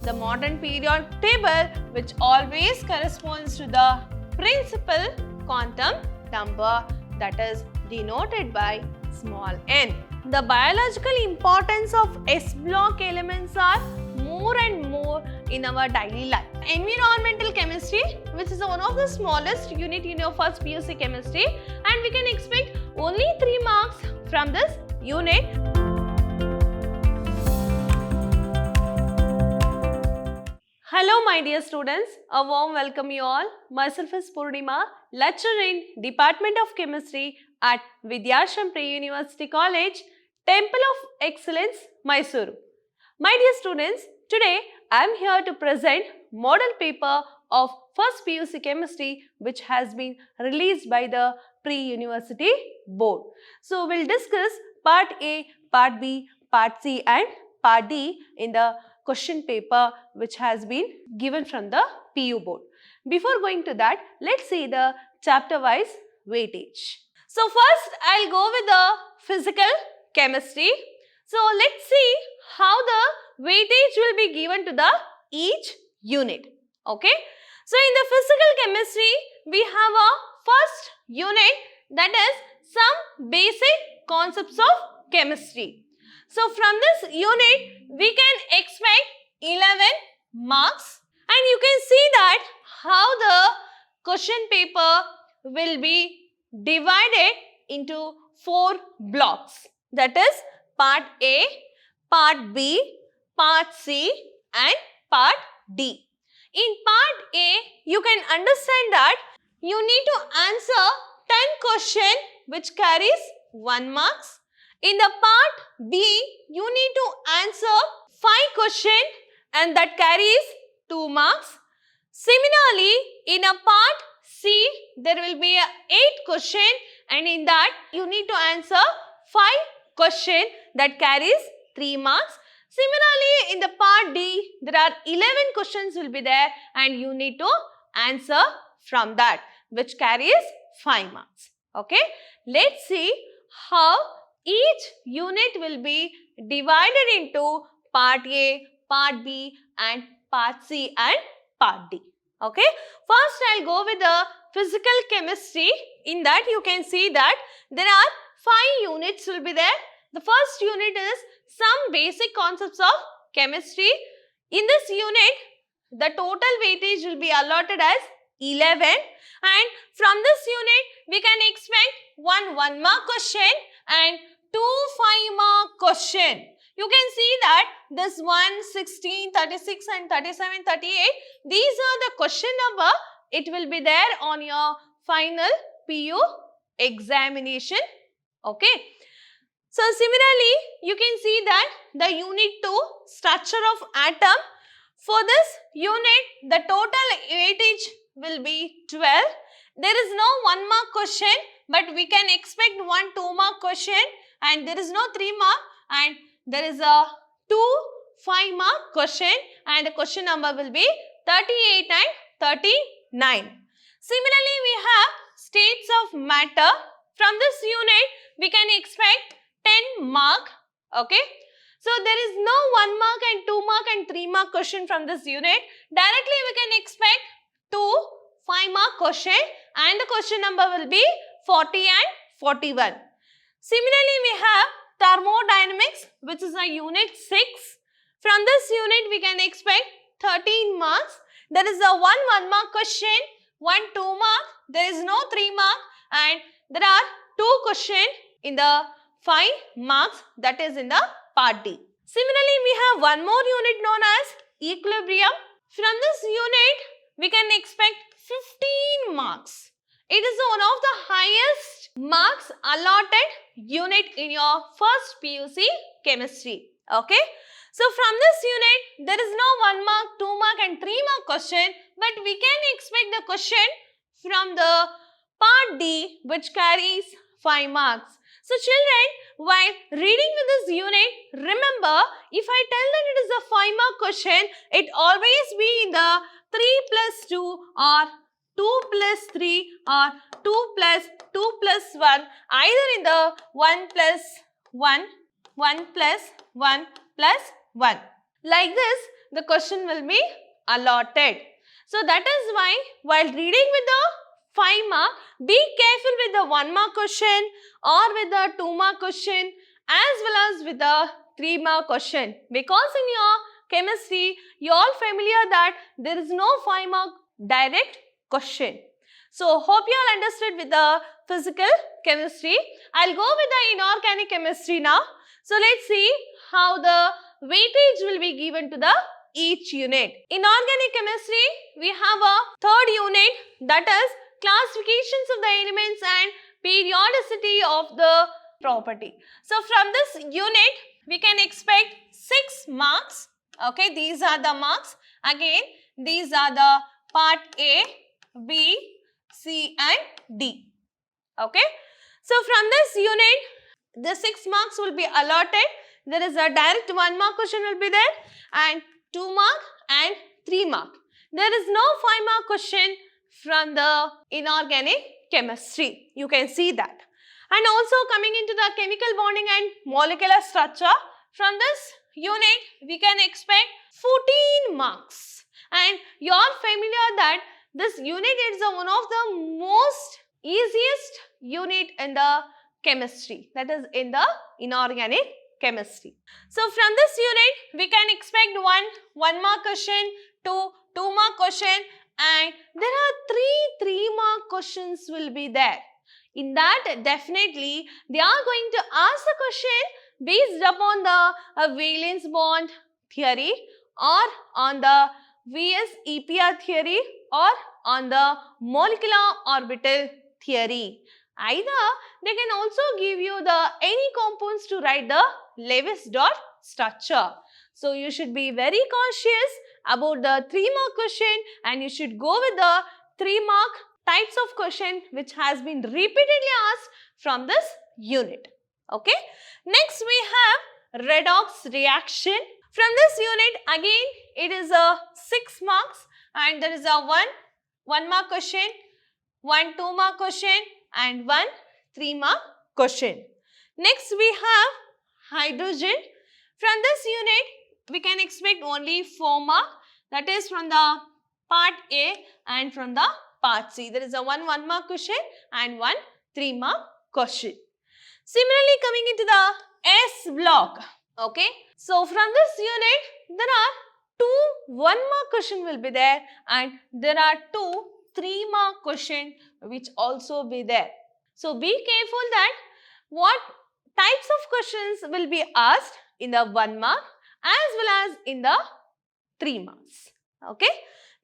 the modern periodic table, which always corresponds to the principal quantum number, that is denoted by small n. The biological importance of S block elements are more and more in our daily life. Environmental chemistry, which is one of the smallest unit in your first PUC chemistry, and we can expect only 3 marks from this unit. Hello my dear students, a warm welcome you all. Myself is Purnima, lecturer in Department of Chemistry at Vidhyaashram Pre-University College, Temple of Excellence, Mysuru. My dear students, today I am here to present model paper of first PUC chemistry which has been released by the Pre-University Board. So we will discuss part A, part B, part C and part D in the question paper which has been given from the PU Board. Before going to that, let's see the chapter wise weightage. So first I'll go with the physical chemistry. So let's see how the weightage will be given to the each unit. Okay. So in the physical chemistry, we have a first unit, that is some basic concepts of chemistry. So from this unit, we can expect 11 marks, and you can see that how the question paper will be divided into 4 blocks. That is part A, part B, part C and part D. In part A, you can understand that you need to answer 10 questions which carries 1 marks. In the part B, you need to answer 5 questions and that carries 2 marks. Similarly, in a part C, there will be 8 questions and in that you need to answer 5 questions that carries 3 marks. Similarly, in the part D, there are 11 questions will be there and you need to answer from that which carries 5 marks. Okay. Let's see how each unit will be divided into part A, part B and part C and part D. Okay. First, I'll go with the physical chemistry. In that, you can see that there are 5 units will be there. The first unit is some basic concepts of chemistry. In this unit, the total weightage will be allotted as 11 and from this unit, we can expect 1 mark question and 2 5-mark question. You can see that this 1, 16, 36 and 37, 38, these are the question number. It will be there on your final PU examination. Okay. So similarly, you can see that the unit 2 structure of atom. For this unit, the total weightage will be 12. There is no 1 mark question, but we can expect 1 2 mark question and there is no 3 mark and there is a 2 5 mark question and the question number will be 38 and 39. Similarly, we have states of matter. From this unit, we can expect 10 mark. Okay. So there is no 1 mark and 2 mark and 3 mark question from this unit. Directly we can expect 2 5-mark question and the question number will be 40 and 41. Similarly, we have thermodynamics, which is a unit 6. From this unit, we can expect 13 marks. There is a 1 mark question, 1 2 mark, there is no 3 mark and there are 2 questions in the 5 marks, that is in the part D. Similarly, we have one more unit known as equilibrium. From this unit, we can expect 15 marks. It is one of the highest marks allotted unit in your first PUC chemistry. Okay. So from this unit, there is no 1 mark, 2 mark and 3 mark question, but we can expect the question from the part D which carries 5 marks. So children, while reading with this unit, remember if I tell that it is a 5-mark question, it always be in the 3 plus 2 or 2 plus 3 or 2 plus 2 plus 1, either in the 1 plus 1, 1 plus 1 plus 1. Like this, the question will be allotted. So that is why while reading with the 5 mark, be careful with the 1 mark question or with the 2 mark question as well as with the 3 mark question, because in your chemistry you all familiar that there is no 5 mark direct question. So hope you all understood with the physical chemistry. I'll go with the inorganic chemistry now. So let's see how the weightage will be given to the each unit. In organic chemistry, we have a third unit, that is classifications of the elements and periodicity of the property. So from this unit, we can expect 6 marks. Okay, these are the marks. Again, these are the part A, B, C and D. Okay. So from this unit, the 6 marks will be allotted. There is a direct 1 mark question will be there and 2 mark and 3 mark. There is no 5 mark question from the inorganic chemistry. You can see that. And also coming into the chemical bonding and molecular structure, from this unit we can expect 14 marks. And you are familiar that this unit is one of the most easiest unit in the chemistry, that is in the inorganic chemistry. So from this unit we can expect 1 mark question, 2 mark question, and there are 3 mark questions will be there. In that definitely they are going to ask the question based upon the valence bond theory or on the VS-EPR theory or on the molecular orbital theory. Either they can also give you the any compounds to write the Lewis dot structure. So you should be very cautious about the 3 mark question and you should go with the 3 mark types of question which has been repeatedly asked from this unit. Okay. Next we have redox reaction. From this unit again it is a 6 marks and there is a 1 mark question, 1 2 mark question and 1 3 mark question. Next we have hydrogen. From this unit we can expect only 4 mark, that is from the part A and from the part C. There is a 1 mark question and 1 3 mark question. Similarly coming into the S block. Okay. So from this unit there are 2 1 mark question will be there and there are 2 3 mark question which also be there. So be careful that what types of questions will be asked in the 1 mark as well as in the 3 marks. Okay.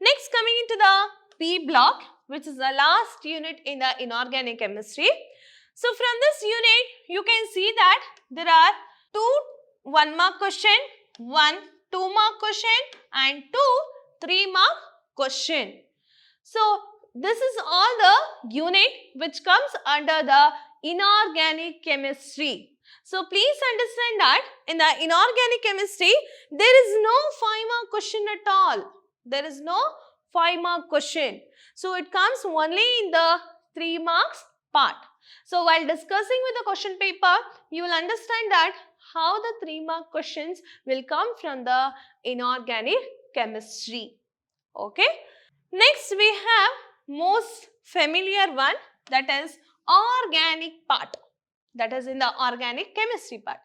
Next coming into the P block, which is the last unit in the inorganic chemistry. So from this unit you can see that there are 2 1 mark question, 1 2 mark question and 2 3 mark question. So this is all the unit which comes under the inorganic chemistry. So please understand that in the inorganic chemistry there is no 5 mark question at all. There is no 5 mark question. So it comes only in the 3 marks part. So while discussing with the question paper, you will understand that how the 3 mark questions will come from the inorganic chemistry. Okay. Next we have most familiar one, that is organic part, that is in the organic chemistry part.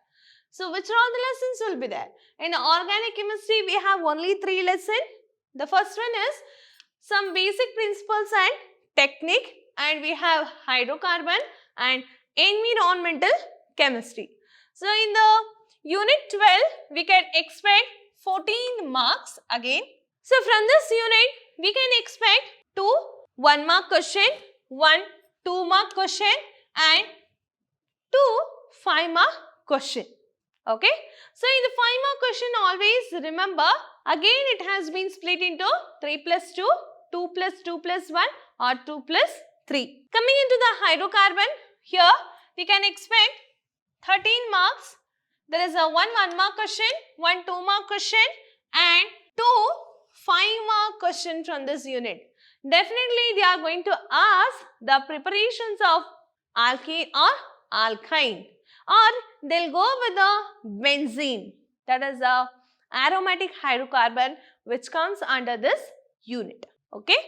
So which all the lessons will be there? In organic chemistry we have only 3 lessons. The first one is some basic principles and technique, and we have hydrocarbon and environmental chemistry. So in the unit 12 we can expect 14 marks again. So from this unit we can expect 2 1 mark question, 1 2 mark question and 2 5 mark question. Okay. So in the 5 mark question always remember again it has been split into 3 plus 2, 2 plus 2 plus 1 or 2 plus 3. Coming into the hydrocarbon, here we can expect 13 marks. There is a 1 mark question, 1 2 mark question and 2 5 mark question from this unit. Definitely they are going to ask the preparations of alkene or alkyne, or they'll go with the benzene, that is a aromatic hydrocarbon which comes under this unit. Okay.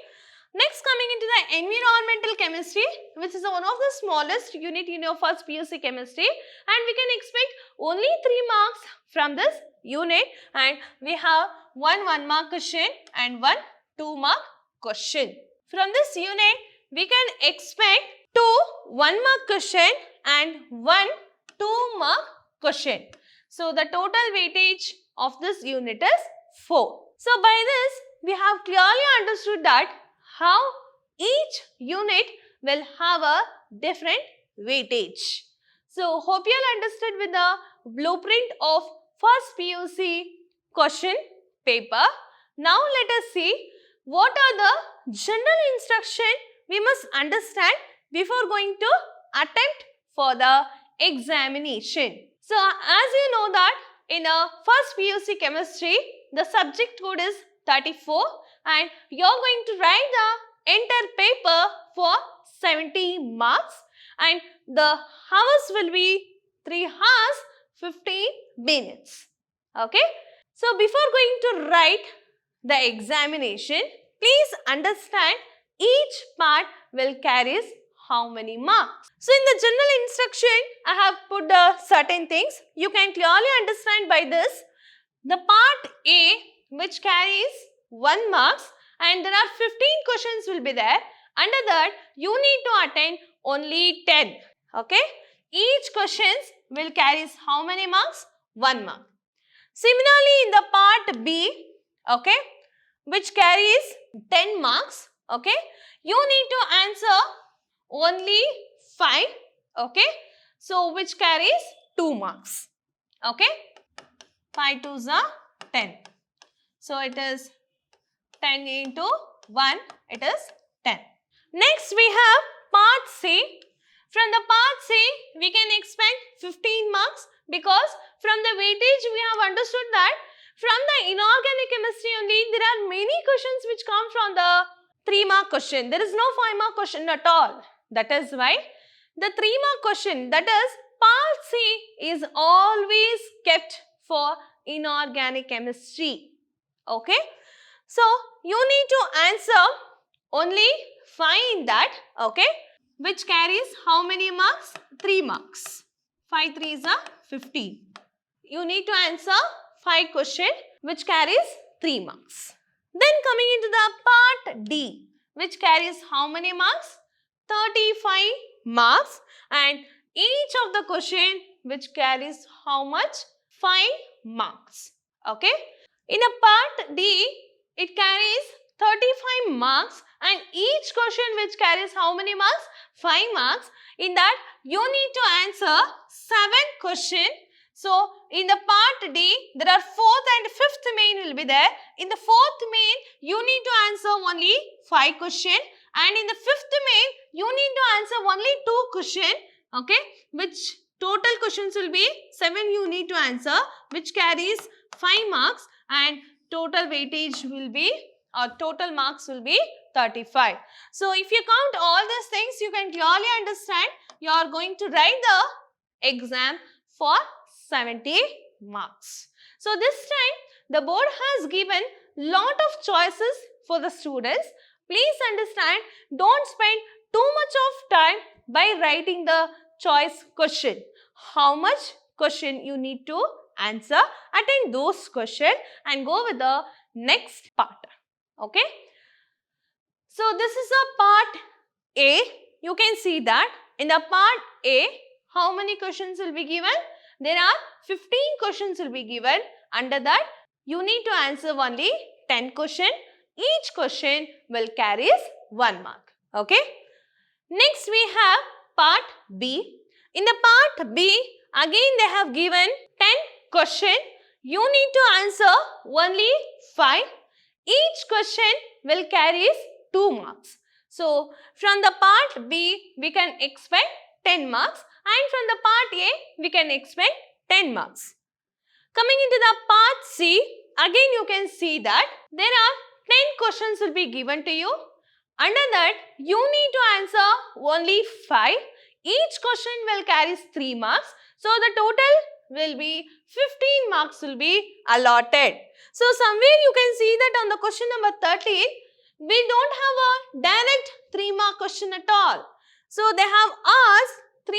Next, coming into the environmental chemistry, which is one of the smallest unit in your first PUC chemistry, and we can expect only 3 marks from this unit, and we have one 1 mark question and one 2 mark question. From this unit, we can expect 2 1 mark question and one 2 mark question. So, the total weightage of this unit is 4. So, by this, we have clearly understood that how each unit will have a different weightage. So, hope you all understood with the blueprint of first PUC question paper. Now, let us see what are the general instructions we must understand before going to attempt for the examination. So, as you know that in a first PUC chemistry, the subject code is 34 and you are going to write the entire paper for 70 marks and the hours will be 3 hours 15 minutes. Okay. So, before going to write the examination, please understand each part will carry how many marks. So, in the general instruction, I have put the certain things. You can clearly understand by this. The part A which carries 1 marks and there are 15 questions will be there. Under that, you need to attend only 10. Okay. Each questions will carry how many marks? 1 mark. Similarly, in the part B, okay, which carries 10 marks, okay, you need to answer only 5, okay, so which carries 2 marks, okay, 5 2s are 10. So, it is 10 into 1, it is 10. Next, we have part C. From the part C, we can expect 15 marks because from the weightage we have understood that from the inorganic chemistry only there are many questions which come from the 3 mark question. There is no 5 mark question at all. That is why the 3 mark question, that is part C, is always kept for inorganic chemistry. Okay. So, you need to answer only 5 in that, okay, which carries how many marks? 3 marks. 5 3s are 15. You need to answer 5 questions which carries 3 marks. Then coming into the part D, which carries how many marks? 35 marks, and each of the question which carries how much? 5 marks. Okay. In a part D, it carries 35 marks and each question which carries how many marks? 5 marks. In that, you need to answer 7 questions. So, in the part D, there are 4th and 5th main will be there. In the 4th main, you need to answer only 5 questions, and in the 5th main, you need to answer only 2 questions, okay, which total questions will be 7 you need to answer, which carries 5 marks, and total weightage will be, or total marks will be 35. So, if you count all these things, you can clearly understand you are going to write the exam for 70 marks. So, this time the board has given lot of choices for the students. Please understand, don't spend too much of time by writing the choice question. How much question you need to answer, attend those questions and go with the next part. Okay. So, this is a part A. You can see that in the part A, how many questions will be given? There are 15 questions will be given. Under that, you need to answer only 10 questions. Each question will carry 1 mark. Okay. Next, we have part B. In the part B, again they have given 10 questions. You need to answer only 5. Each question will carry 2 marks. So, from the part B, we can expect 10 marks, and from the part A, we can expect 10 marks. Coming into the part C, again you can see that there are 10 questions will be given to you. Under that, you need to answer only 5. Each question will carry 3 marks. So, the total will be 15 marks will be allotted. So somewhere you can see that on the question number 13, we don't have a direct 3-mark question at all. So they have asked 3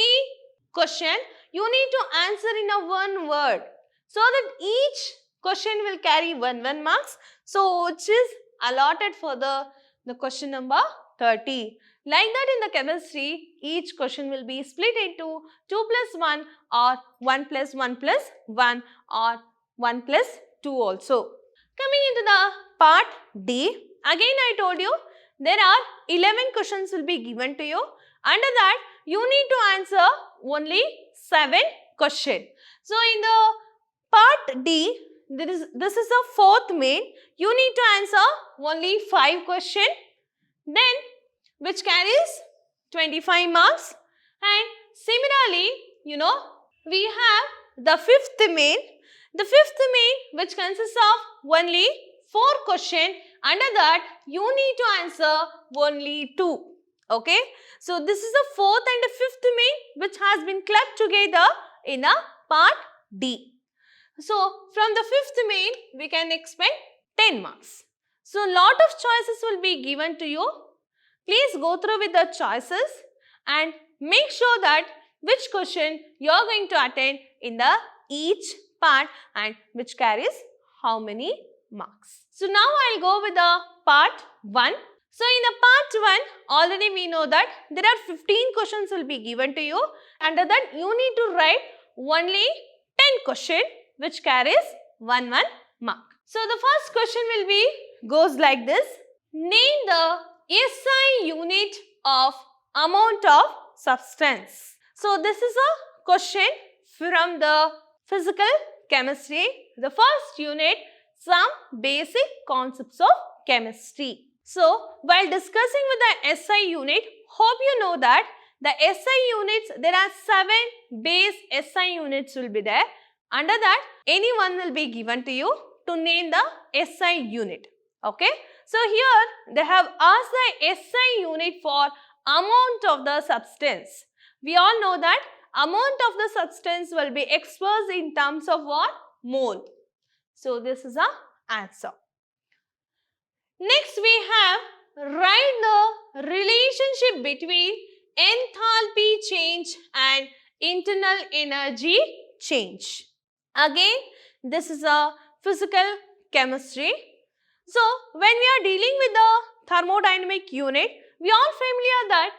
questions. You need to answer in a 1 word, so that each question will carry 1 marks. So which is allotted for the question number 30. Like that in the chemistry, each question will be split into 2 plus 1 or 1 plus 1 plus 1 or 1 plus 2 also. Coming into the part D, again I told you there are 11 questions will be given to you. Under that, you need to answer only 7 questions. So in the part D, this is the 4th main. You need to answer only 5 questions. Then which carries 25 marks, and similarly, we have the 5th main. The 5th main which consists of only 4 questions. Under that, you need to answer only 2. Okay, so this is the 4th and the 5th main which has been clubbed together in a part D. So from the 5th main we can expect 10 marks. So lot of choices will be given to you. Please go through with the choices and make sure that which question you are going to attend in the each part and which carries how many marks. So now I'll go with the part 1. So in the part 1, already we know that there are 15 questions will be given to you. Under that, you need to write only 10 questions which carries 1 mark. So the first question will be goes like this. Name the SI unit of amount of substance. So this is a question from the physical chemistry. The first unit, some basic concepts of chemistry. So while discussing with the SI unit, hope you know that the SI units, there are 7 base SI units will be there. Under that, any one will be given to you to name the SI unit. Okay. So here they have asked the SI unit for amount of the substance. We all know that amount of the substance will be expressed in terms of what? Mole. So this is the answer. Next we have write the relationship between enthalpy change and internal energy change. Again, this is a physical chemistry. So when we are dealing with the thermodynamic unit, we are familiar that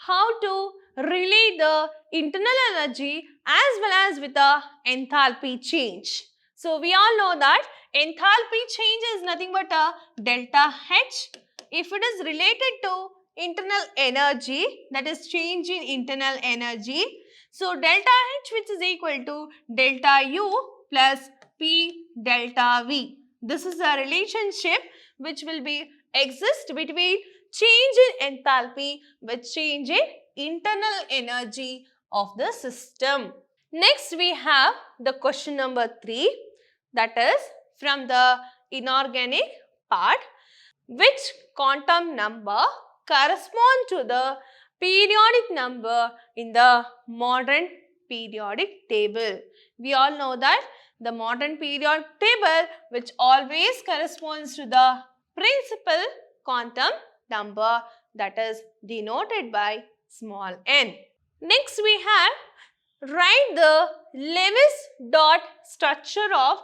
how to relate the internal energy as well as with the enthalpy change. So we all know that enthalpy change is nothing but a delta H. If it is related to internal energy, that is change in internal energy. So delta H which is equal to delta U plus P delta V. This is a relationship which will be exist between change in enthalpy with change in internal energy of the system. Next we have the question number 3, that is from the inorganic part. Which quantum number correspond to the periodic number in the modern periodic table? We all know that the modern periodic table which always corresponds to the principal quantum number, that is denoted by small n. Next we have write the Lewis dot structure of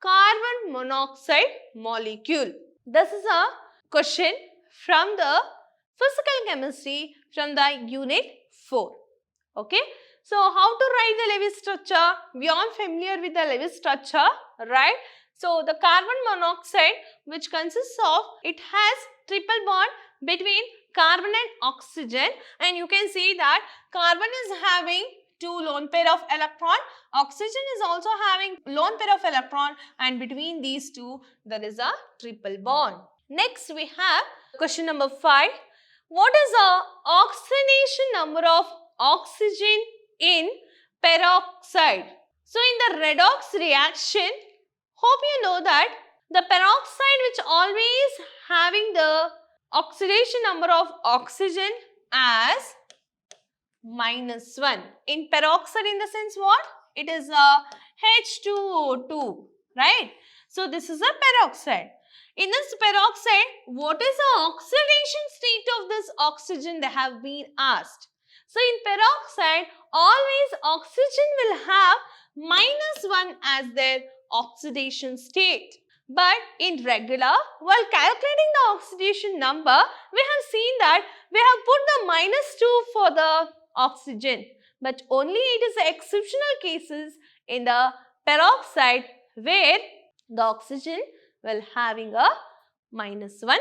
carbon monoxide molecule. This is a question from the physical chemistry from the unit 4. Okay. So how to write the Lewis structure? We are familiar with the Lewis structure, right? So the carbon monoxide which consists of, it has triple bond between carbon and oxygen, and you can see that carbon is having 2 lone pair of electron, oxygen is also having lone pair of electron, and between these two there is a triple bond. Next we have question number 5. What is the oxidation number of oxygen in peroxide? So in the redox reaction, hope you know that the peroxide which always having the oxidation number of oxygen as -1. In peroxide, in the sense what? It is H2O2, right? So this is a peroxide. In this peroxide, what is the oxidation state of this oxygen, they have been asked. So in peroxide, always oxygen will have -1 as their oxidation state. But in regular, while calculating the oxidation number, we have seen that we have put the -2 for the oxygen. But only it is the exceptional cases in the peroxide where the oxygen will having a -1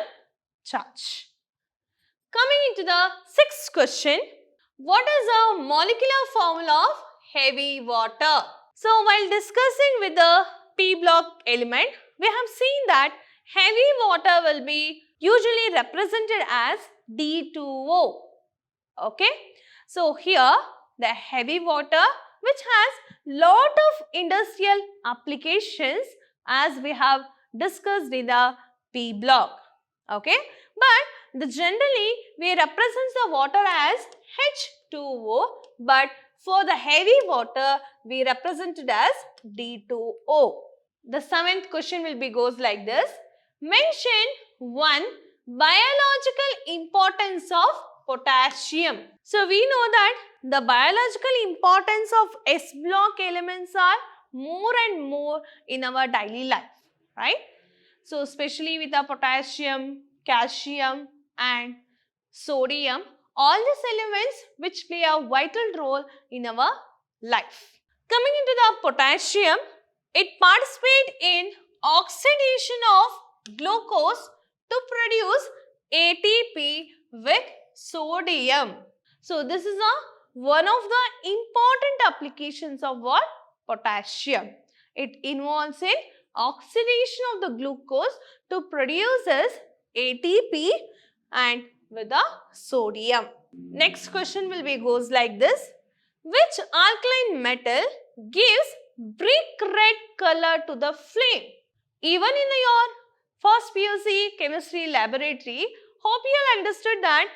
charge. Coming into the sixth question, what is the molecular formula of heavy water? So while discussing with the P block element, we have seen that heavy water will be usually represented as D2O. Okay. So here the heavy water which has lot of industrial applications as we have discussed in the P block. Okay. But generally we represent the water as H2O, but for the heavy water we represent it as D2O. The seventh question will be goes like this. Mention one biological importance of potassium. So we know that the biological importance of S block elements are more and more in our daily life, right? So especially with the potassium, calcium and sodium, all these elements which play a vital role in our life. Coming into the potassium, it participates in oxidation of glucose to produce ATP with sodium. So this is one of the important applications of what? Potassium. It involves in oxidation of the glucose to produce ATP and with the sodium. Next question will be goes like this. Which alkaline metal gives brick red color to the flame? Even in your first PUC chemistry laboratory, hope you all understood that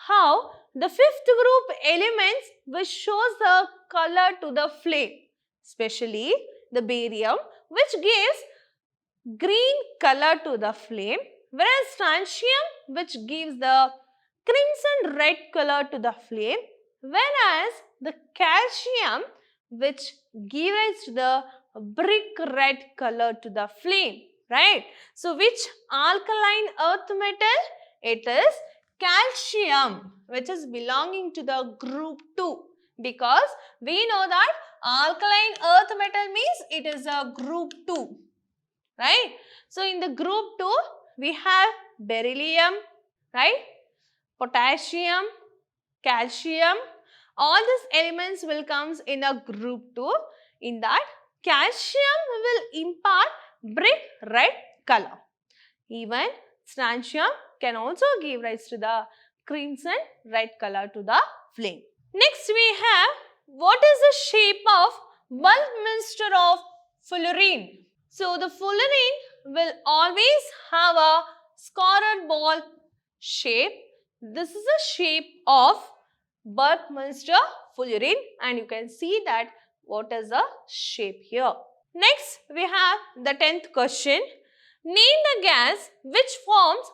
how the fifth group elements which shows the color to the flame, especially the barium which gives green color to the flame, whereas strontium which gives the crimson red color to the flame, whereas the calcium which gives rise to the brick red color to the flame, right? So which alkaline earth metal? It is calcium, which is belonging to the group 2, because we know that alkaline earth metal means it is a group 2, right? So in the group 2 we have beryllium, right? Potassium, calcium, all these elements will comes in a group 2. In that, calcium will impart brick red color. Even strontium can also give rise to the crimson red color to the flame. Next we have, what is the shape of bulk mixture of fullerene? So the fullerene will always have a squared ball shape. This is the shape of bulk mixture fullerene, and you can see that what is the shape here. Next we have the 10th question. Name the gas which forms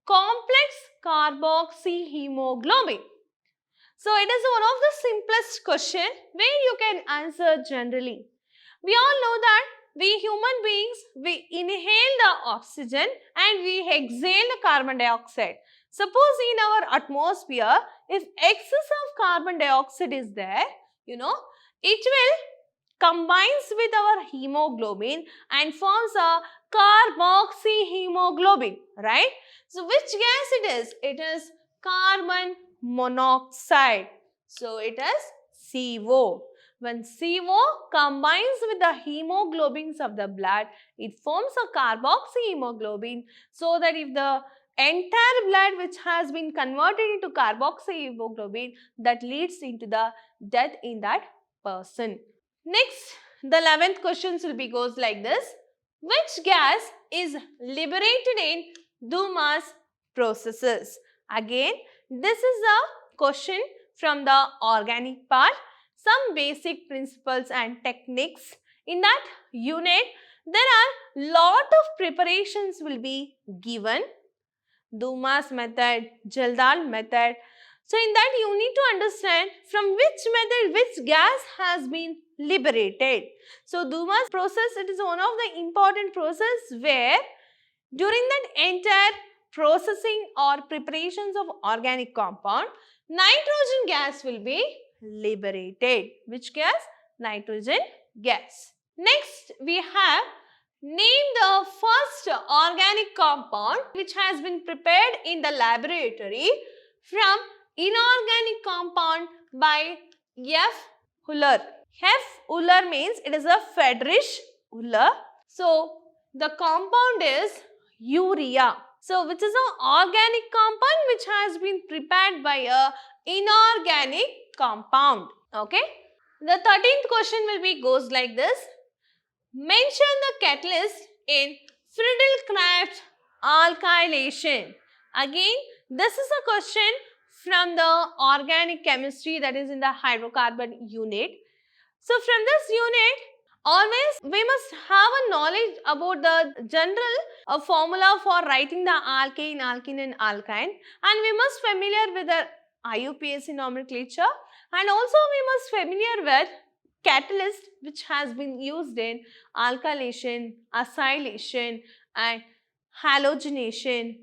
complex carboxyhemoglobin. So it is one of the simplest question where you can answer generally. We all know that we human beings, we inhale the oxygen and we exhale the carbon dioxide. Suppose in our atmosphere, if excess of carbon dioxide is there, it will combines with our hemoglobin and forms a carboxyhemoglobin, right? So which gas it is? It is carbon monoxide. So it is CO. When CO combines with the hemoglobins of the blood, it forms a carboxyhemoglobin, so that if the entire blood which has been converted into carboxyhemoglobin, that leads into the death in that person. Next, the 11th questions will be goes like this. Which gas is liberated in Dumas processes? Again, this is a question from the organic part. Some basic principles and techniques In that unit, there are lot of preparations will be given. Dumas method, Jaldal method. So in that you need to understand from which method which gas has been liberated. So Dumas process, it is one of the important process where during that entire processing or preparations of organic compound, nitrogen gas will be liberated. Which gas? Nitrogen gas. Next we have name the first organic compound which has been prepared in the laboratory from inorganic compound by F. Uller. F. Uller means it is a Friedrich Uller. So the compound is urea. So which is an organic compound which has been prepared by a inorganic compound. Okay. The 13th question will be goes like this. Mention the catalyst in Friedel-Crafts alkylation. Again, this is a question from the organic chemistry, that is in the hydrocarbon unit. So from this unit, always we must have a knowledge about the general formula for writing the alkane, alkene and alkyne, and we must familiar with the IUPAC nomenclature, and also we must familiar with catalyst which has been used in alkylation, acylation and halogenation,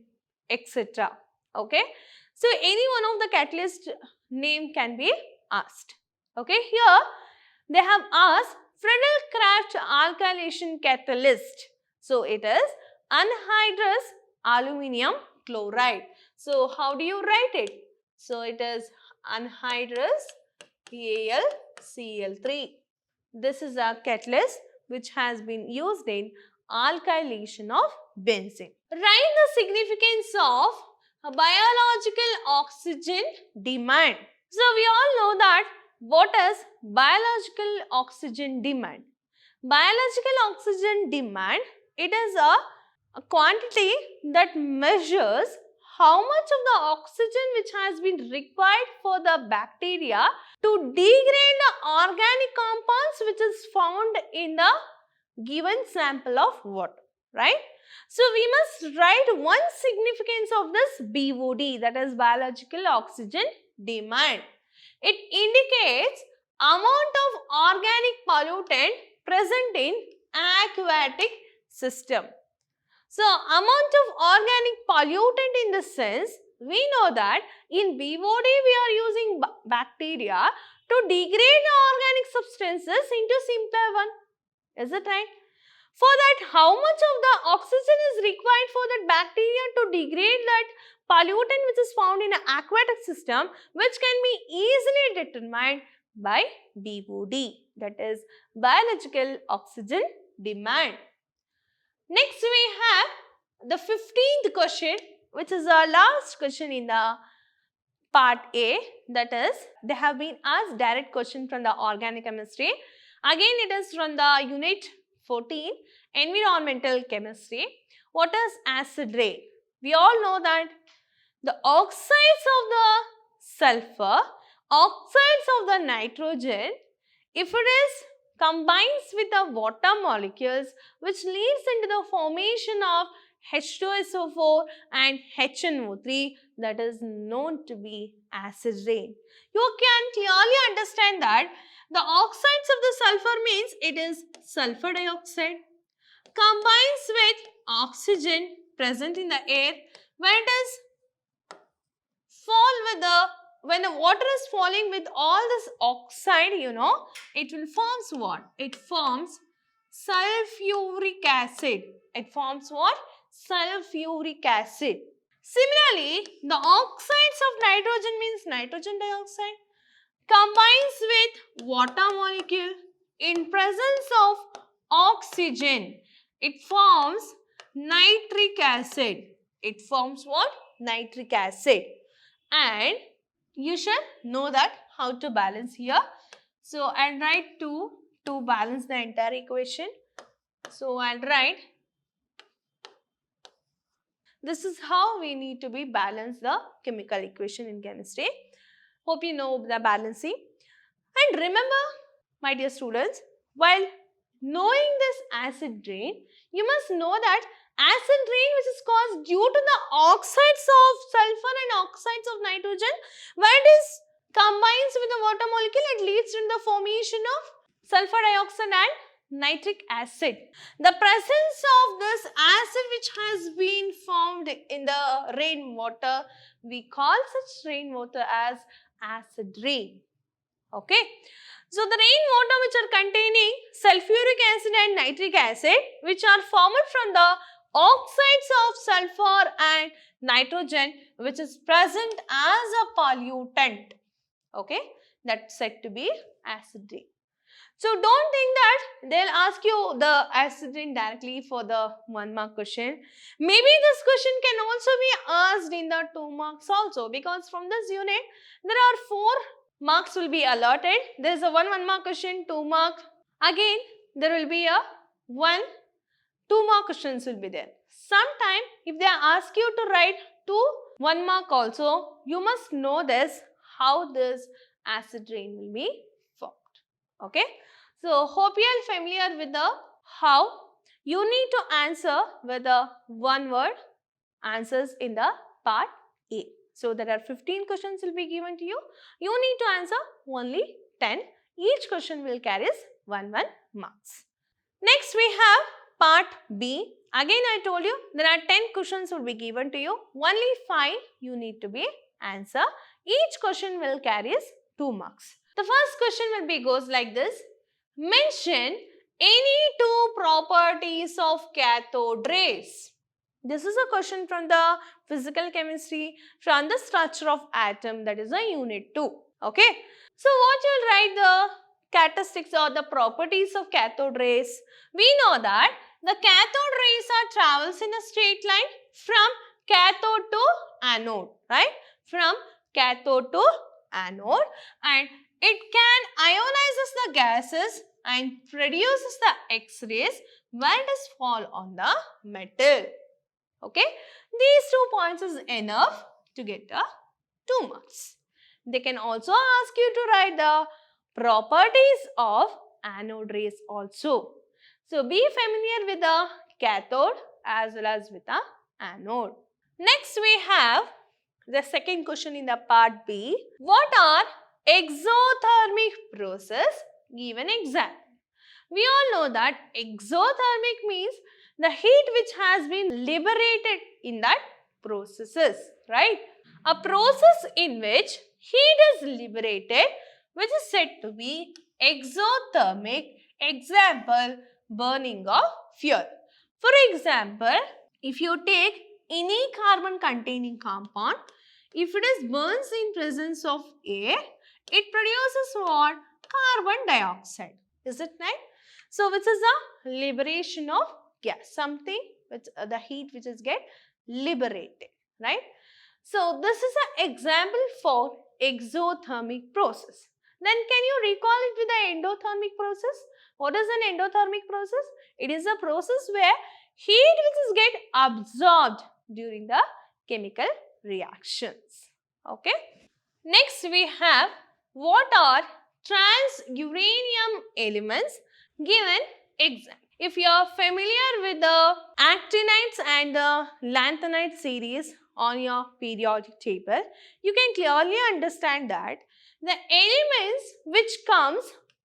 etc. Okay. So any one of the catalyst name can be asked. Okay. Here they have asked Friedel-Crafts alkylation catalyst. So it is anhydrous aluminum chloride. So how do you write it? So it is anhydrous AlCl3. This is a catalyst which has been used in alkylation of benzene. Write the significance of biological oxygen demand. So we all know that what is biological oxygen demand? Biological oxygen demand, it is a quantity that measures how much of the oxygen which has been required for the bacteria to degrade the organic compounds which is found in the given sample of water, right? So we must write one significance of this BOD, that is biological oxygen demand. It indicates amount of organic pollutant present in aquatic system. So amount of organic pollutant in the sense, we know that in BOD we are using bacteria to degrade the organic substances into simpler one. Is it right? For that, how much of the oxygen is required for that bacteria to degrade that pollutant which is found in an aquatic system, which can be easily determined by BOD, that is biological oxygen demand. Next we have the 15th question, which is our last question in the part A, that is they have been asked direct question from the organic chemistry. Again it is from the unit 14, environmental chemistry. What is acid rain? We all know that the oxides of the sulfur, oxides of the nitrogen, if it is combines with the water molecules, which leads into the formation of H2SO4 and HNO3, that is known to be acid rain. You can clearly understand that the oxides of the sulfur means it is sulfur dioxide combines with oxygen present in the air. When it is fall with the, when the water is falling with all this oxide, you know, it will forms what? It forms sulfuric acid. It forms what? Sulfuric acid. Similarly, the oxides of nitrogen means nitrogen dioxide combines with water molecule in presence of oxygen. It forms nitric acid. It forms what? Nitric acid. And you should know that how to balance here. So I'll write 2 to balance the entire equation. So I'll write, this is how we need to be balance the chemical equation in chemistry. Hope you know the balancing. And remember, my dear students, while Knowing this acid rain, you must know that acid rain which is caused due to the oxides of sulfur and oxides of nitrogen, when it is combines with the water molecule, it leads to the formation of sulfur dioxide and nitric acid. The presence of this acid which has been formed in the rainwater, we call such rainwater as acid rain. Okay. So, the rainwater which are containing sulfuric acid and nitric acid, which are formed from the oxides of sulfur and nitrogen, which is present as a pollutant. Okay, that's said to be acid rain. So, don't think that they'll ask you the acid rain directly for the 1 mark question. Maybe this question can also be asked in the 2 marks also, because from this unit there are 4 marks will be allotted. There is a 1 mark question, 2 mark. Again, there will be a 2 mark questions will be there. Sometime if they ask you to write 2 1 mark also, you must know this, how this acid rain will be formed. Okay. So, hope you are familiar with the how you need to answer with the 1 word answers in the part A. So, there are 15 questions will be given to you. You need to answer only 10. Each question will carry 1 marks. Next, we have part B. Again, I told you there are 10 questions will be given to you. Only 5 you need to be answer. Each question will carry 2 marks. The first question will be goes like this. Mention any 2 properties of cathode rays. This is a question from the physical chemistry from the structure of atom, that is a unit 2. Okay. So, what you will write the characteristics or the properties of cathode rays? We know that the cathode rays are travels in a straight line from cathode to anode, right? From cathode to anode, and it can ionizes the gases and produces the X-rays when it is fall on the metal. Okay, these 2 points is enough to get the 2 marks. They can also ask you to write the properties of anode rays also. So, be familiar with the cathode as well as with the anode. Next, we have the second question in the part B. What are exothermic process? Give an example. We all know that exothermic means the heat which has been liberated in that processes, right? A process in which heat is liberated, which is said to be exothermic. Example, burning of fuel. For example, if you take any carbon containing compound, if it is burns in presence of air, it produces what? Carbon dioxide. Is it right? So, which is a liberation of gas, something which the heat which is get liberated, right? So, this is an example for exothermic process. Then can you recall it with the endothermic process? What is an endothermic process? It is a process where heat which is get absorbed during the chemical reactions. Okay. Next we have what are trans-uranium elements? Given example. If you are familiar with the actinides and the lanthanide series on your periodic table, you can clearly understand that the elements which comes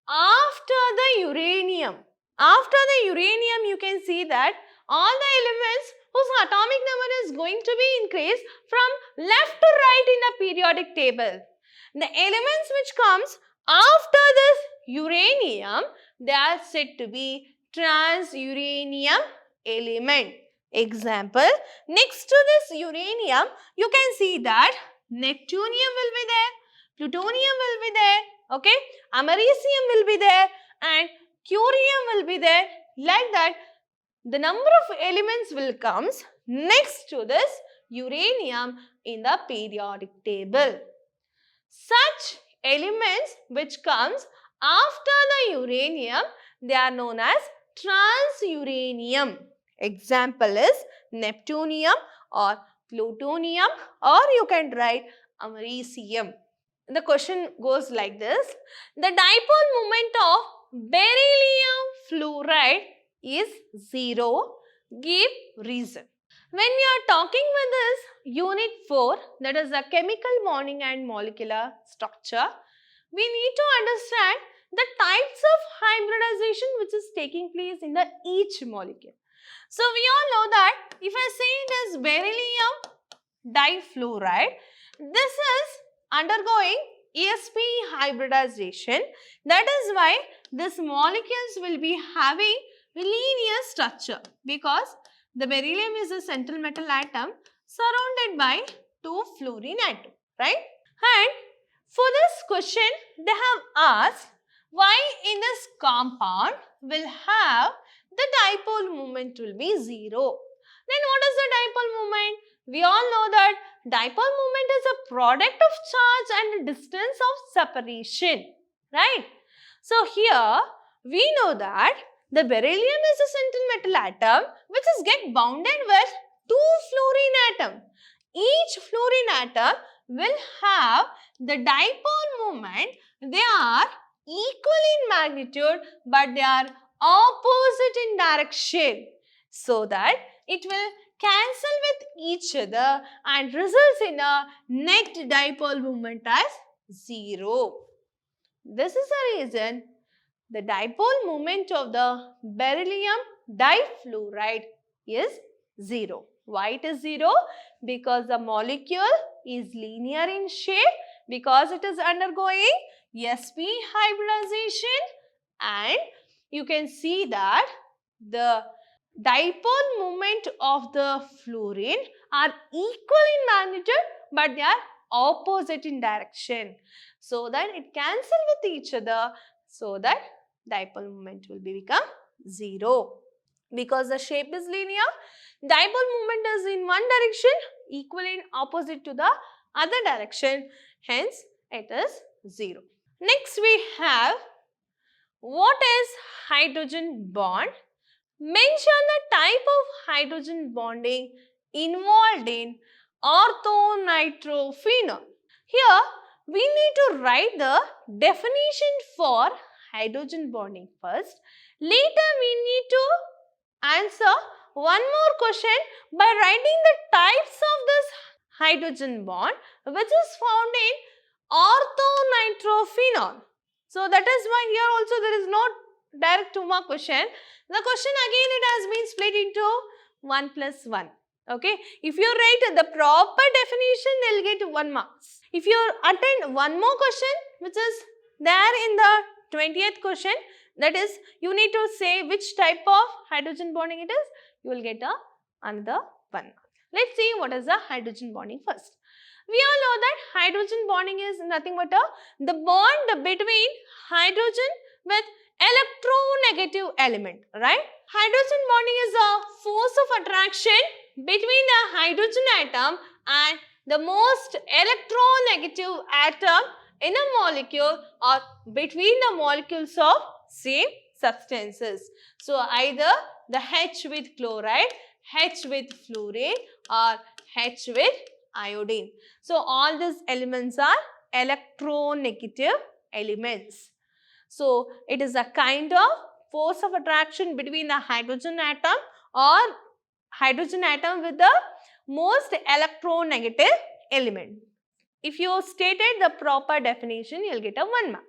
after the uranium. After the uranium, you can see that all the elements whose atomic number is going to be increased from left to right in the periodic table. The elements which comes after this uranium, they are said to be trans-uranium element. Example, next to this uranium, you can see that neptunium will be there, plutonium will be there, okay, americium will be there and curium will be there. Like that, the number of elements will comes next to this uranium in the periodic table. Such elements which comes after the uranium, they are known as trans-uranium. Example is neptunium or plutonium, or you can write americium. The question goes like this. The dipole moment of beryllium fluoride is 0? Give reason. When we are talking with this unit 4, that is the chemical bonding and molecular structure, we need to understand the types of hybridization which is taking place in the each molecule. So we all know that if I say it is beryllium difluoride, this is undergoing sp hybridization. That is why these molecules will be having linear structure, because the beryllium is a central metal atom surrounded by two fluorine atoms, right? And for this question, they have asked why in this compound will have the dipole moment will be 0. Then what is the dipole moment? We all know that dipole moment is a product of charge and distance of separation, right? So here we know that the beryllium is a central metal atom which is get bounded with two fluorine atoms. Each fluorine atom will have the dipole moment. They are equal in magnitude but they are opposite in direction, so that it will cancel with each other and results in a net dipole moment as 0. This is the reason the dipole moment of the beryllium difluoride is 0. Why it is 0? Because the molecule is linear in shape, because it is undergoing sp hybridization, and you can see that the dipole moment of the fluorine are equal in magnitude but they are opposite in direction, so that it cancel with each other, so that dipole moment will become 0. Because the shape is linear, dipole moment is in one direction, equal in opposite to the other direction, hence it is 0. Next we have, what is hydrogen bond? Mention the type of hydrogen bonding involved in o-nitrophenol. Here we need to write the definition for hydrogen bonding first. Later we need to answer one more question by writing the types of this hydrogen bond which is found in orthonitrophenol. So that is why here also there is no direct 2 mark question. The question again it has been split into 1 plus 1. Okay. If you write the proper definition, they will get 1 marks. If you attend one more question which is there in the 20th question, that is you need to say which type of hydrogen bonding it is, you will get another 1 mark. Let's see what is the hydrogen bonding first. We all know that hydrogen bonding is nothing but the bond between hydrogen with electronegative element, right? Hydrogen bonding is a force of attraction between a hydrogen atom and the most electronegative atom in a molecule or between the molecules of same substances. So either the H with chloride, H with fluorine or H with iodine. So all these elements are electronegative elements. So it is a kind of force of attraction between the hydrogen atom or hydrogen atom with the most electronegative element. If you stated the proper definition, you will get a 1 mark.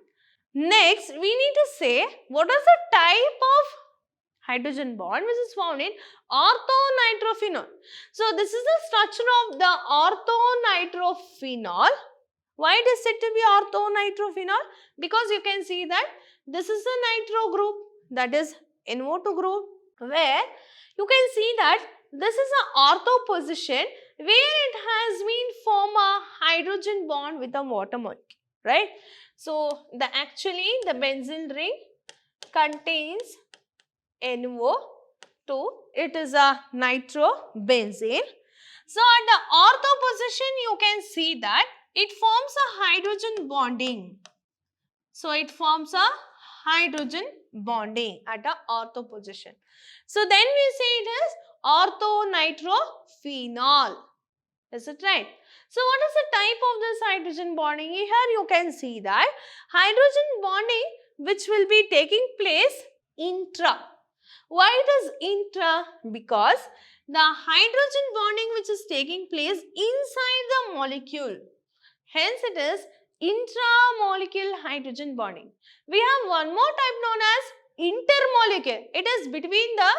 Next, we need to say what is the type of hydrogen bond which is found in orthonitrophenol. So this is the structure of the orthonitrophenol. Why it is said to be orthonitrophenol? Because you can see that this is a nitro group, that is NO2 group, where you can see that this is an ortho position where it has been form a hydrogen bond with a water molecule, right? So actually the benzene ring contains NO2, it is a nitrobenzene. So at the ortho position you can see that it forms a hydrogen bonding. So it forms a hydrogen bonding at the ortho position. So then we say it is orthonitrophenol. Is it right? So what is the type of this hydrogen bonding? Here you can see that hydrogen bonding which will be taking place intra. Why it is intra? Because the hydrogen bonding which is taking place inside the molecule. Hence it is intramolecular hydrogen bonding. We have one more type known as intermolecular. It is between the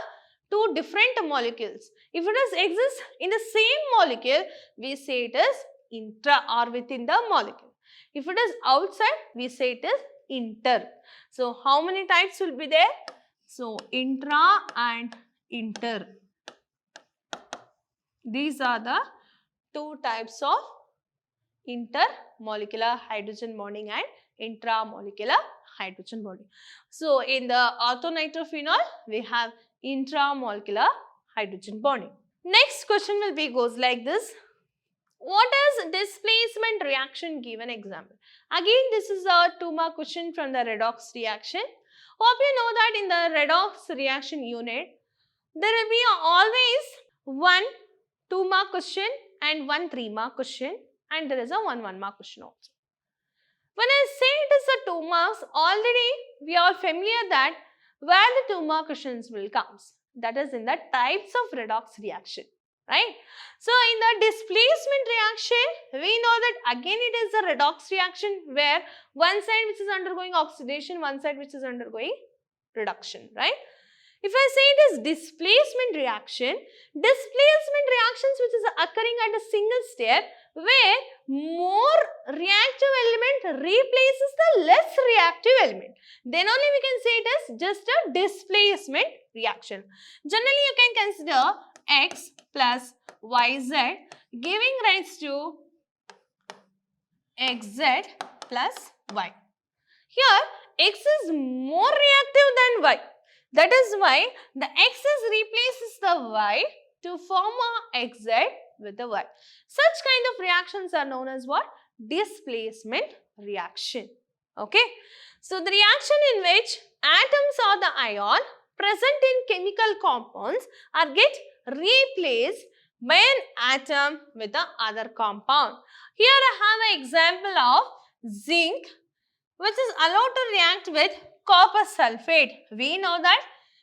two different molecules. If it exists in the same molecule, we say it is intra or within the molecule. If it is outside, we say it is inter. So, how many types will be there? So, intra and inter. These are the two types of intermolecular hydrogen bonding and intramolecular hydrogen bonding. So, in the o-nitrophenol, we have intramolecular hydrogen bonding. Next question will be goes like this. What is displacement reaction? Give an example. Again, this is a 2-mark question from the redox reaction. Hope you know that in the redox reaction unit, there will be always one 2-mark question and one 3-mark question, and there is a 1-mark question also. When I say it is a 2 marks, already we are familiar that where the 2-mark questions will come. That is in the types of redox reaction, right? So, in the displacement reaction, we know that again it is a redox reaction where one side which is undergoing oxidation, one side which is undergoing reduction, right? If I say it is displacement reactions which is occurring at a single step where more reactive element replaces the less reactive element, then only we can say it is just a displacement reaction. Generally, you can consider X plus YZ giving rise to XZ plus Y. Here, X is more reactive than Y. That is why the X's replaces the Y to form a XZ with the Y. Such kind of reactions are known as what? Displacement reaction. Okay. So, the reaction in which atoms of the ion present in chemical compounds are get replaced by an atom with the other compound. Here I have an example of zinc which is allowed to react with copper sulfate. We know that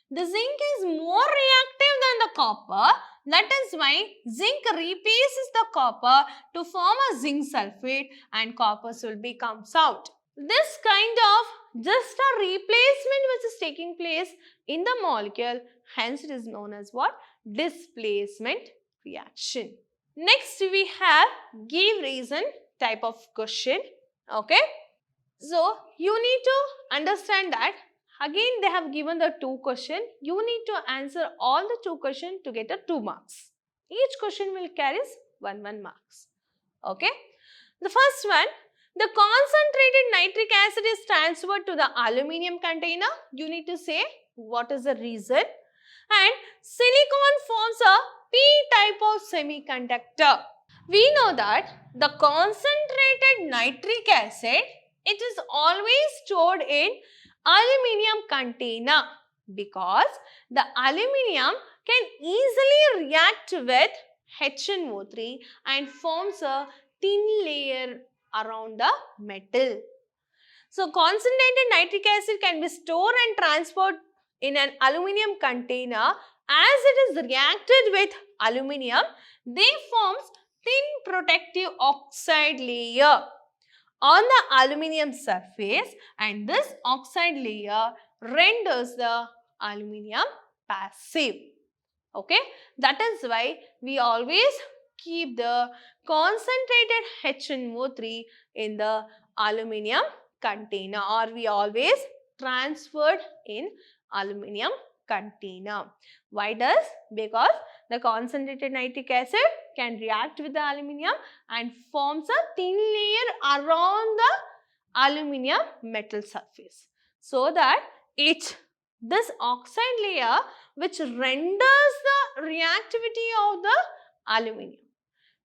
the zinc is more reactive than the copper. That is why zinc replaces the copper to form a zinc sulfate and copper will be comes out. This kind of just a replacement which is taking place in the molecule, hence it is known as what? Displacement reaction. Next we have give reason type of question. Okay. So, you need to understand that again they have given the 2 questions. You need to answer all the 2 questions to get a 2 marks. Each question will carry 1 marks. Okay. The first one, the concentrated nitric acid is transferred to the aluminum container. You need to say what is the reason. And silicon forms a P-type of semiconductor. We know that the concentrated nitric acid, it is always stored in aluminum container because the aluminum can easily react with HNO3 and forms a thin layer around the metal. So, concentrated nitric acid can be stored and transferred in an aluminum container. As it is reacted with aluminum, they forms thin protective oxide layer on the aluminum surface, and this oxide layer renders the aluminum passive. Okay, that is why we always keep the concentrated HNO3 in the aluminum container, or we always transferred in aluminum container. Why does? Because the concentrated nitric acid can react with the aluminum and forms a thin layer around the aluminum metal surface, so that this oxide layer which renders the reactivity of the aluminum.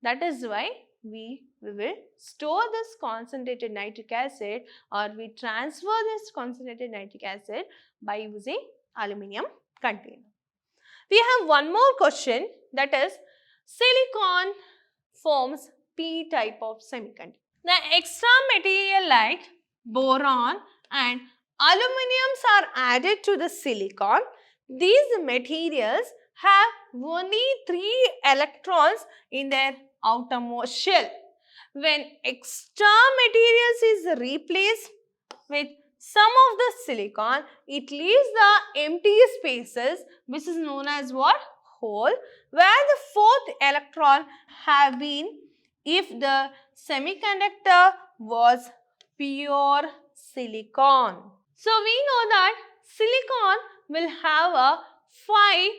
That is why we will store this concentrated nitric acid, or we transfer this concentrated nitric acid by using aluminum container. We have one more question, that is silicon forms P-type of semiconductor. The extra material like boron and Aluminiums are added to the silicon. These materials have only 3 electrons in their outermost shell. When extra materials is replaced with some of the silicon, it leaves the empty spaces, which is known as what? Hole, where the 4th electron have been if the semiconductor was pure silicon. So we know that silicon will have a 5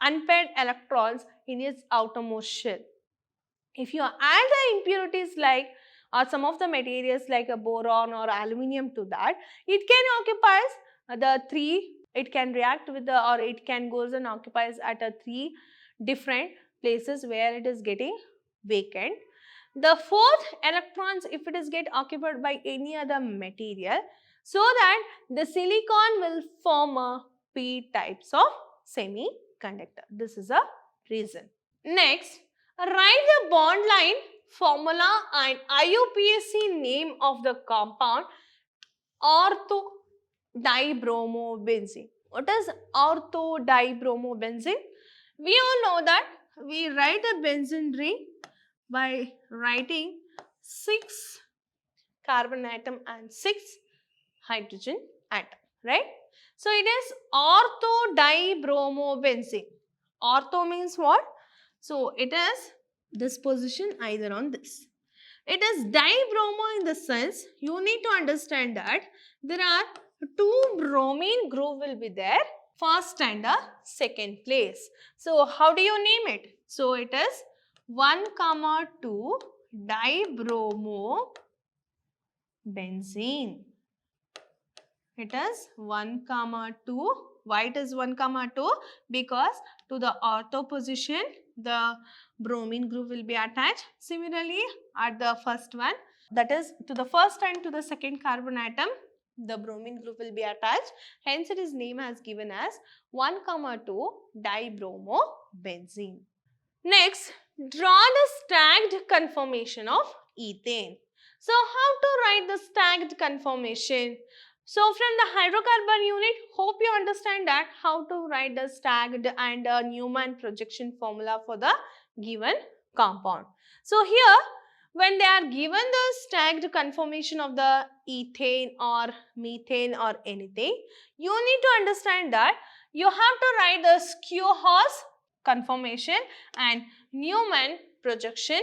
unpaired electrons in its outermost shell. If you add the impurities like some of the materials like a boron or aluminium to that, it can occupy the 3, it can react with the, or it can goes and occupies at a 3 different places where it is getting vacant. The 4th electrons, if it is get occupied by any other material, so that the silicon will form a p types of semiconductor. This is a reason. Next, write the bond line formula and IUPAC name of the compound ortho-dibromobenzene. What is ortho-dibromobenzene? We all know that we write a benzene ring by writing 6 carbon atom and 6 hydrogen atom, right? So it is ortho-dibromobenzene. Ortho means what? So it is this position either on this. It is dibromo in the sense you need to understand that there are 2 bromine group will be there, first and a second place. So how do you name it? So it is 1,2 dibromobenzene. It is 1,2. Why it is 1,2? Because to the ortho position, the bromine group will be attached. Similarly, at the first one, that is to the first and to the second carbon atom, the bromine group will be attached. Hence, it is name as given as 1,2 dibromobenzene. Next, draw the stacked conformation of ethane. So, how to write the stacked conformation? So, from the hydrocarbon unit, hope you understand that how to write the stacked and Newman projection formula for the given compound. So, here when they are given the stacked conformation of the ethane or methane or anything, you need to understand that you have to write the Stewart conformation and Newman projection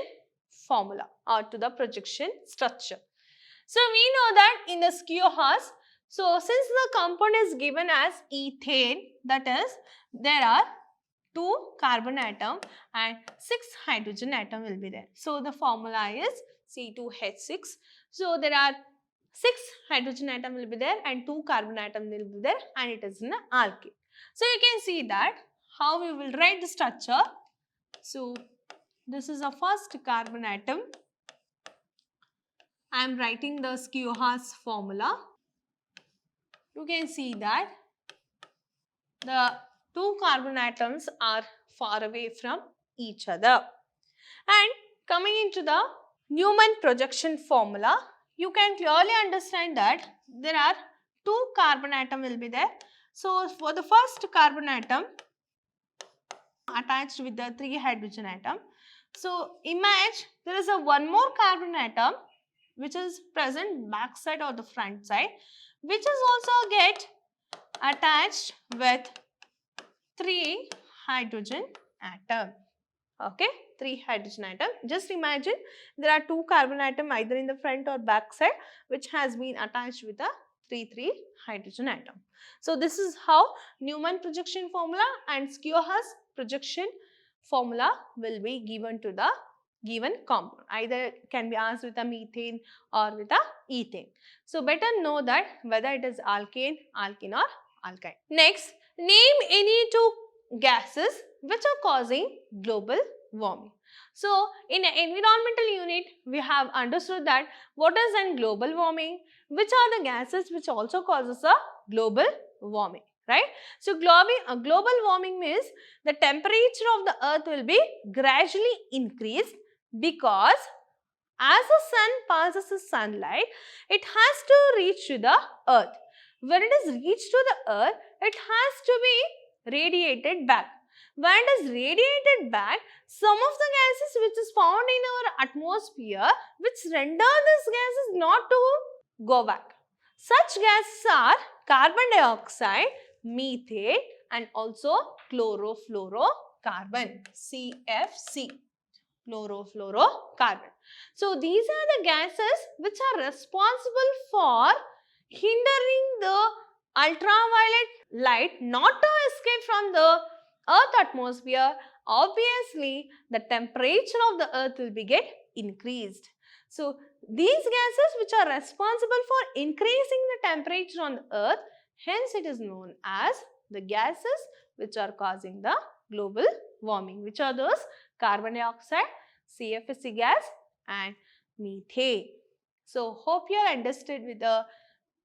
formula or to the projection structure. So, we know that in the Stewart, so since the compound is given as ethane, that is there are 2 carbon atom and 6 hydrogen atom will be there. So, the formula is C2H6. So, there are 6 hydrogen atom will be there and 2 carbon atom will be there and it is an alkane. So, you can see that how we will write the structure. So, this is a first carbon atom. I am writing the Stewart's formula. You can see that the 2 carbon atoms are far away from each other. And coming into the Newman projection formula, you can clearly understand that there are 2 carbon atom will be there. So, for the first carbon atom attached with the 3 hydrogen atom. So, imagine there is a one more carbon atom which is present back side or the front side, which is also get attached with 3 hydrogen atom. Okay, 3 hydrogen atom. Just imagine there are 2 carbon atom either in the front or back side which has been attached with a 3 hydrogen atom. So, this is how Newman projection formula and Stewart's projection formula will be given to the given compound. Either can be asked with a methane or with a ethane. So, better know that whether it is alkane, alkene or alkyne. Next, name any 2 gases which are causing global warming. So, in the environmental unit, we have understood that what is an global warming, which are the gases which also causes a global warming, right? So, global warming means the temperature of the earth will be gradually increased because as the sun passes the sunlight, it has to reach to the earth. When it is reached to the earth, it has to be radiated back. When it is radiated back, some of the gases which is found in our atmosphere which render these gases not to go back. Such gases are carbon dioxide, methane and also chlorofluorocarbon, CFC, chlorofluorocarbon. So these are the gases which are responsible for hindering the ultraviolet light not to escape from the earth atmosphere. Obviously, the temperature of the earth will be get increased. So these gases which are responsible for increasing the temperature on the earth, hence it is known as the gases which are causing the global warming. Which are those? Carbon dioxide, CFC gas and methane. So hope you are understood with the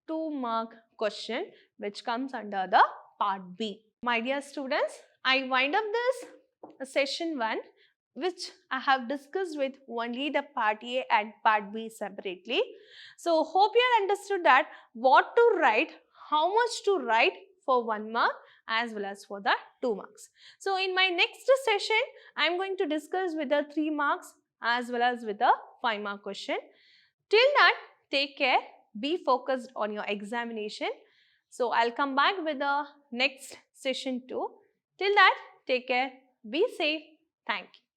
2-mark question which comes under the part B. My dear students, I wind up this session 1 which I have discussed with only the part A and part B separately. So hope you have understood that what to write, how much to write for 1 mark as well as for the 2 marks. So in my next session, I am going to discuss with the 3 marks as well as with the 5 mark question. Till that, take care, be focused on your examination. So I'll come back with the next session 2. Till that, take care, be safe. Thank you.